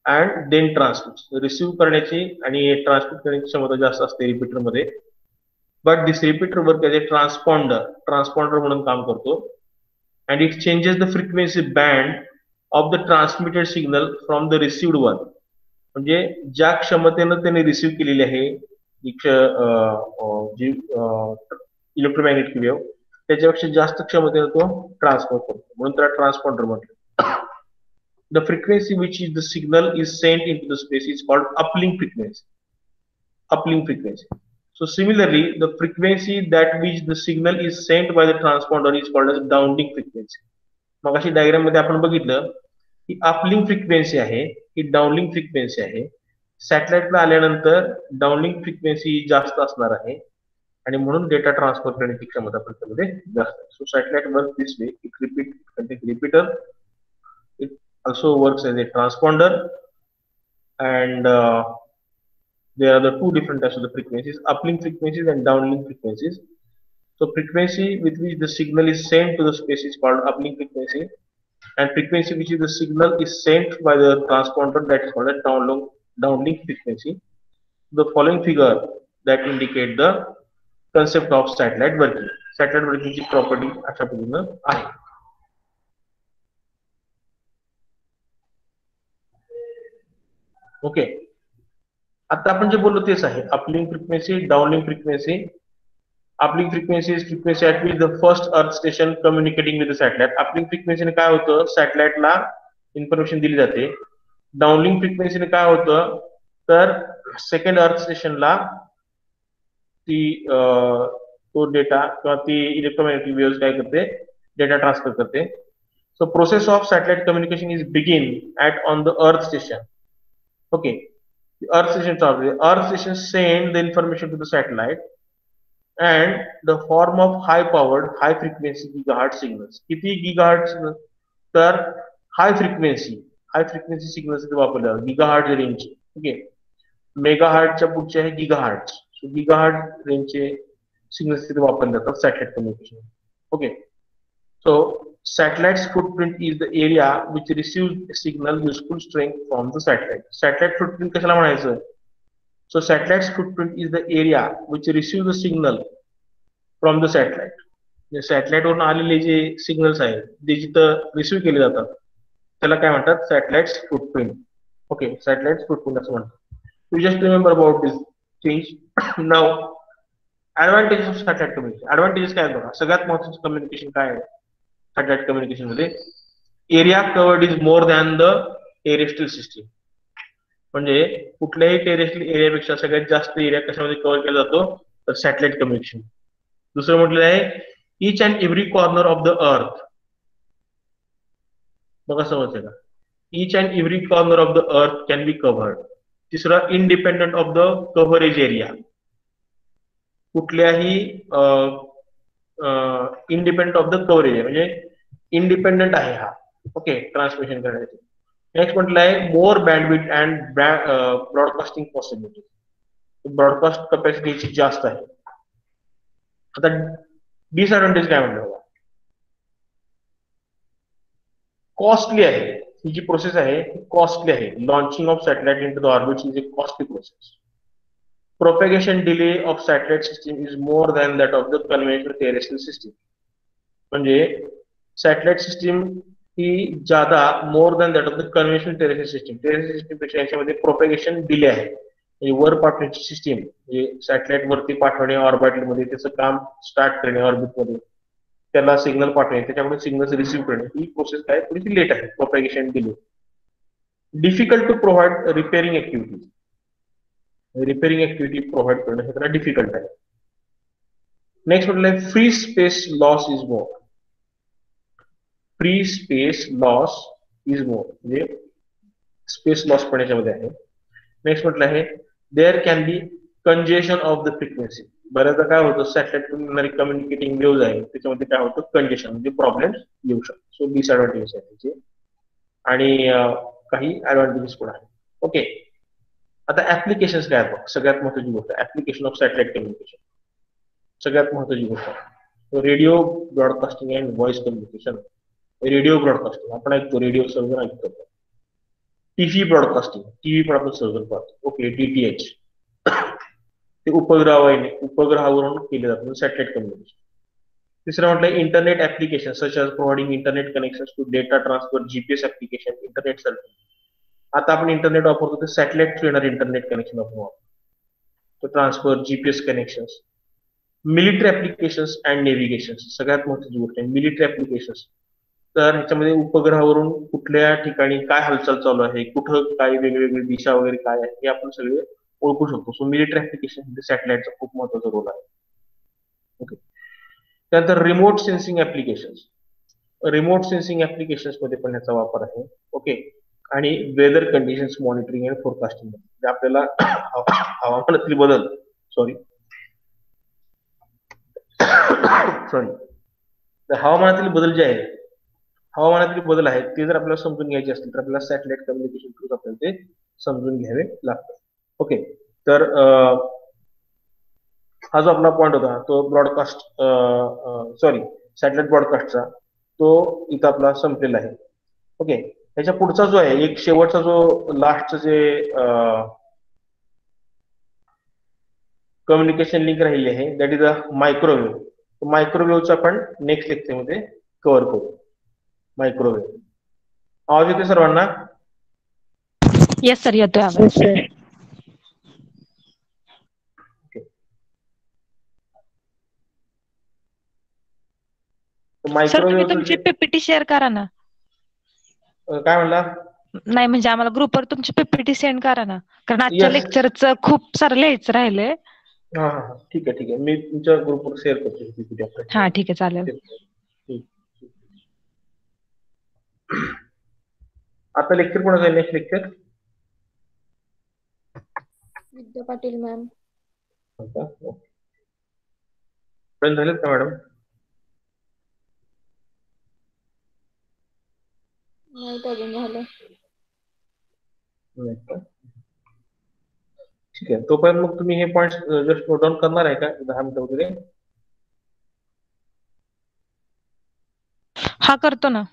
Speaker 1: and then transmits. Receive करण्याची आणि ट्रान्समिट करण्याची क्षमता जास्त असते रिपीटर मध्ये, but this repeater work as a transponder म्हणून काम करतो. And it changes the frequency band of the transmitted signal from the received one. म्हणजे ज्या क्षमतेनं त्याने रिसीव्ह केलेली आहे जी इलेक्ट्रोमॅग्नेटिक वेव्ह, त्याच्यापेक्षा जास्त क्षमतेनं तो ट्रान्सफर करतो, म्हणून त्याला ट्रान्सपॉन्डर म्हटलं. The frequency which is the signal is sent into the space is called uplink frequency. Uplink frequency. So similarly, the frequency that which the signal is sent by the transponder is called as downlink frequency. मगाशी diagram मध्ये आपण बघितलं की uplink frequency आहे, ही downlink frequency आहे. सॅटेलाइटला आल्यानंतर downlink frequency जास्त असणार आहे आणि म्हणून डेटा ट्रान्सफर करण्याची क्षमता पण त्यामध्ये जास्त आहे. So satellite work this way, it repeater, it also works as a transponder, and there are the two different types of the frequencies, uplink frequencies and downlink frequencies. So frequency with which the signal is sent to the space is called uplink frequency, and frequency which is the signal is sent by the transponder, that is called a downlink frequency. The following figure that indicate the concept of satellite working. Satellite working ची property अशा पद्धतीनं आहे. Okay, आता आपण जे बोललो तेच आहे, uplink frequency, downlink frequency. Uplink frequency is frequency at which the first earth station communicating with the satellite. Uplink फ्रिक्वेन्सीने काय होतं, सॅटेलाइटला इन्फॉर्मेशन दिली जाते. डाउनलिंक फ्रिक्वेन्सीने काय होतं, तर सेकंड अर्थ स्टेशनला ती तो डेटा किंवा ती इलेक्ट्रोमॅग्नेटिक वेव्ह काय करते, डेटा ट्रान्सफर करते. So process of satellite communication is begin at on the earth station. Okay, the Earth station send the information to the satellite and the form of high-powered, high-frequency gigahertz signals. किती gigahertz? तर high frequency signals इथे वापरले जातात gigahertz रेंजचे. Okay, मेगाहर्टच्या पुढचे आहे gigahertz. So gigahertz रेंजचे signals इथे वापरले जातात satellite communication. Okay, so satellite's footprint is the area which receives a signal useful strength from the satellite. Satellite footprint कशाला म्हणायचं? So satellite's footprint is the area which receives the signal from the satellite. Satellite वरून आलेले जे signals आहेत ते जिथं receive केले जातात त्याला काय म्हणतात, satellites footprint. Okay, satellites footprint असं म्हणतात. You just remember about this things. Now advantages of satellite communication. Advantages काय बघा, सगळ्यात महत्त्वाचं कम्युनिकेशन काय आहे सॅटेलाइट कम्युनिकेशन मध्ये, area covered is more than the terrestrial system. म्हणजे कुठल्याही टेरेस्ट्रियल एरियापेक्षा सगळ्यात जास्त एरिया कशामध्ये कव्हर केला जातो, तर सॅटेलाइट कम्युनिकेशन. दुसरं म्हटलेलं आहे each and every corner of the earth. बघा समजते का, each and every corner of the earth can be covered. तिसरं independent of the coverage area. कुठल्याही इंडिपेंडंट ऑफ द कव्हरेज म्हणजे इंडिपेंडंट आहे हा. ओके, ट्रान्समिशन करण्याची. नेक्स्ट म्हटलं आहे more bandwidth and broadcasting possibility. Broadcast capacity जास्त आहे. आता डिसएडव्हान्टेज काय म्हटलं बघा, कॉस्टली आहे. ही जी प्रोसेस आहे ती कॉस्टली आहे. Launching of satellite into the orbit is a costly process. Propagation delay of satellite system is more than that of the conventional terrestrial system. म्हणजे सॅटेलाइट सिस्टीम ही ज्यादा more than that of the conventional terrestrial system. Terrestrial system पेक्षा याच्यामध्ये propagation delay आहे. म्हणजे वर पाठवण्याची system म्हणजे सॅटेलाइट वरती पाठवणे ऑर्बिटमध्ये त्याचं काम स्टार्ट करणे ऑर्बिटमध्ये त्याला सिग्नल पाठवणे त्याच्याकडून सिग्नल रिसिव्ह करणे ही प्रोसेस काय थोडीशी लेट आहे. Propagation delay. Difficult to provide repairing activity. Repairing activity provide करणं हे त्याला डिफिकल्ट आहे. नेक्स्ट म्हटलं free space loss is more. Free space loss is more म्हणजे स्पेस लॉस पण याच्यामध्ये आहे. नेक्स्ट म्हटलं आहे there can be congestion of the frequency. बऱ्याचदा काय होतं सॅटेलाइटकडून येणारी कम्युनिकेटिंग वेव्ह आहे त्याच्यामध्ये काय होतं कंजेशन म्हणजे प्रॉब्लेम येऊ शकतो. सो डिसएडव्हान्टेजेस आहे त्याचे आणि काही ऍडव्हान्टेजेस पण आहे. ओके. आता ऍप्लिकेशन काय आहेत बघ. सगळ्यात महत्वाची गोष्ट ऍप्लिकेशन ऑफ सॅटेलाइट कम्युनिकेशन. सगळ्यात महत्वाची गोष्ट radio broadcasting and voice communication. Radio broadcasting आपण ऐकतो रेडिओ सर्जन ऐकतो. टीव्ही ब्रॉडकास्टिंग टीव्ही पण आपण सर्जन पाहतो. ओके. डीटीएच ते उपग्रहावरून केले जातात सॅटेलाइट कम्युनिकेशन. तिसरं म्हटलं internet application such as providing internet connection to data transfer GPS application internet service. आता आपण इंटरनेट वापरतो तर सॅटेलाइट थ्रू येणार इंटरनेट कनेक्शन आपण वापरतो. Transfer GPS connection. Military applications and navigation सगळ्यात महत्वाची गोष्ट आहे मिलिटरी ऍप्लिकेशन्स. तर ह्याच्यामध्ये उपग्रहावरून कुठल्या ठिकाणी काय हालचाल चालू आहे कुठं काय वेगवेगळी दिशा वगैरे काय आहे हे आपण सगळे ओळखू शकतो. सो मिलिटरी ऍप्लिकेशन मध्ये सॅटेलाइटचा खूप महत्वाचा रोल आहे. ओके. त्यानंतर remote sensing applications. Remote sensing applications मध्ये पण याचा वापर आहे. ओके. आणि weather conditions monitoring and forecasting म्हणजे आपल्याला हवामानातील बदल सॉरी हवामानातील बदल जे आहे हवामानातील बदल आहेत ते जर आपल्याला समजून घ्यायचे असतील तर आपल्याला सॅटेलाइट कम्युनिकेशन थ्रू आपल्याला ते समजून घ्यावे लागतं. ओके. तर हा जो आपला पॉईंट होता तो ब्रॉडकास्ट सॅटेलाइट ब्रॉडकास्टचा तो इथं आपला संपलेला आहे. ओके. त्याच्या पुढचा जो आहे एक शेवटचा जो लास्टचं जे कम्युनिकेशन लिंक राहिली आहे दॅट इज अ मायक्रोवेव्ह. मायक्रोवेव्हचा आपण नेक्स्ट लेक्चरमध्ये कव्हर करू. मायक्रोवेव्ह आवाज येते सर्वांना?
Speaker 3: येस सर येतोय आवाज. सर तुम्ही तुमची
Speaker 1: मायक्रोवेव्ह
Speaker 3: पीपीटी शेअर करा ना.
Speaker 1: काय म्हणला?
Speaker 3: नाही म्हणजे आम्हाला ग्रुपवर तुमची पीपीटी सेंड करा ना कारण आजच्या
Speaker 1: येस.
Speaker 3: लेक्चरचं खूप सारं लिहायचं राहिलंय.
Speaker 1: हा हा ठीक आहे मी तुमच्या ग्रुपवर शेअर करतो पीपीटी.
Speaker 3: हा ठीक आहे चालेल.
Speaker 1: आता लेक्चर कोणाचं आहे next lecture?
Speaker 4: Vidya Patil ma'am.
Speaker 1: झालेत का मॅडम?
Speaker 4: नाही अजून झालं.
Speaker 1: ठीक आहे तोपर्यंत मग तुम्ही हे पॉइंट जस्ट नोट डाऊन करणार आहे का 10 मिनिटं वगैरे?
Speaker 3: हा करतो ना.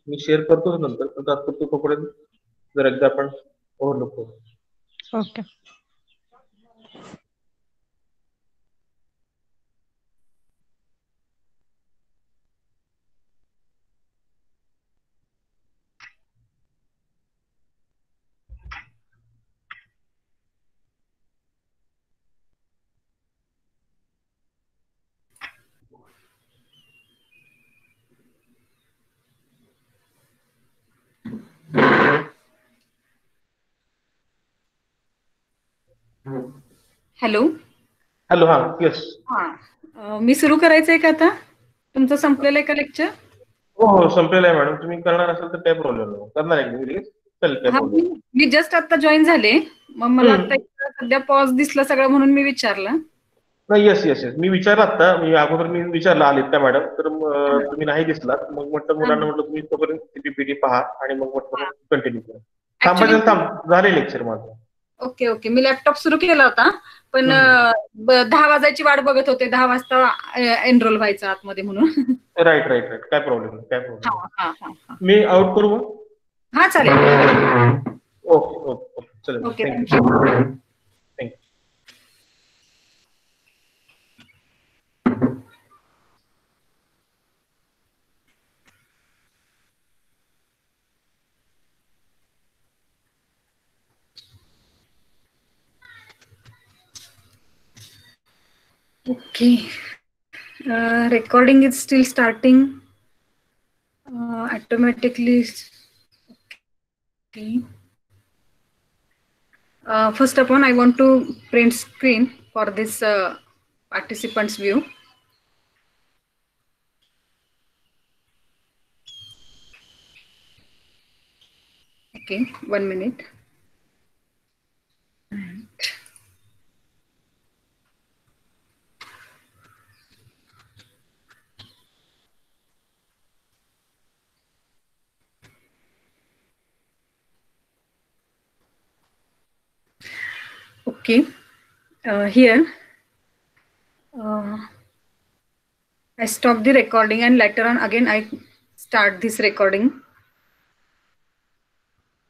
Speaker 1: मी शेअर करतो नंतर पण तात्पुरतं तोपर्यंत जर एकदा आपण ओव्हरलुक करू.
Speaker 3: ओके.
Speaker 6: हॅलो.
Speaker 1: हॅलो. हा येस.
Speaker 6: मी सुरू करायचंय का आता? तुमचं संपलेलं आहे का लेक्चर?
Speaker 1: हो संपलेलं आहे मॅडम. तुम्ही करणार असाल तर काही प्रॉब्लेम नाही. करणार आहे मी चल काय प्रॉब्लेम.
Speaker 6: मी जस्ट आता जॉईन झाले मग मला आता सध्या पॉज दिसला सगळं म्हणून मी विचारलं.
Speaker 1: नाही येस येस येस मी विचारला आता मी अगोदर विचारला आलेत का मॅडम तर तुम्ही नाही दिसलात मग म्हटलं मुलांना म्हटलं तुम्ही तोपर्यंत पीपीटी पहा आणि मग म्हटलं कंटिन्यू करा. थांबायचं झाले लेक्चर माझं.
Speaker 6: Okay okay. मी लॅपटॉप सुरू केला होता, पण 10 वाजायची वाट बघत होते. 10 वाजता एनरोल व्हायचं आतमध्ये म्हणून.
Speaker 1: Right right right. काय प्रॉब्लेम नाही, काय प्रॉब्लेम
Speaker 6: हा
Speaker 1: नाही.
Speaker 6: हा हा
Speaker 1: मी आउट करू मग?
Speaker 6: हा चालेल.
Speaker 1: ओके ओके ओके चलेल.
Speaker 6: Okay
Speaker 1: thank you
Speaker 6: thank you.
Speaker 1: Thank you.
Speaker 6: Okay. Recording is still starting automatically. Okay. First of all, I want to print screen for this participants view. Okay, 1 minute. Okay, here I stop the recording and later on again I start this recording.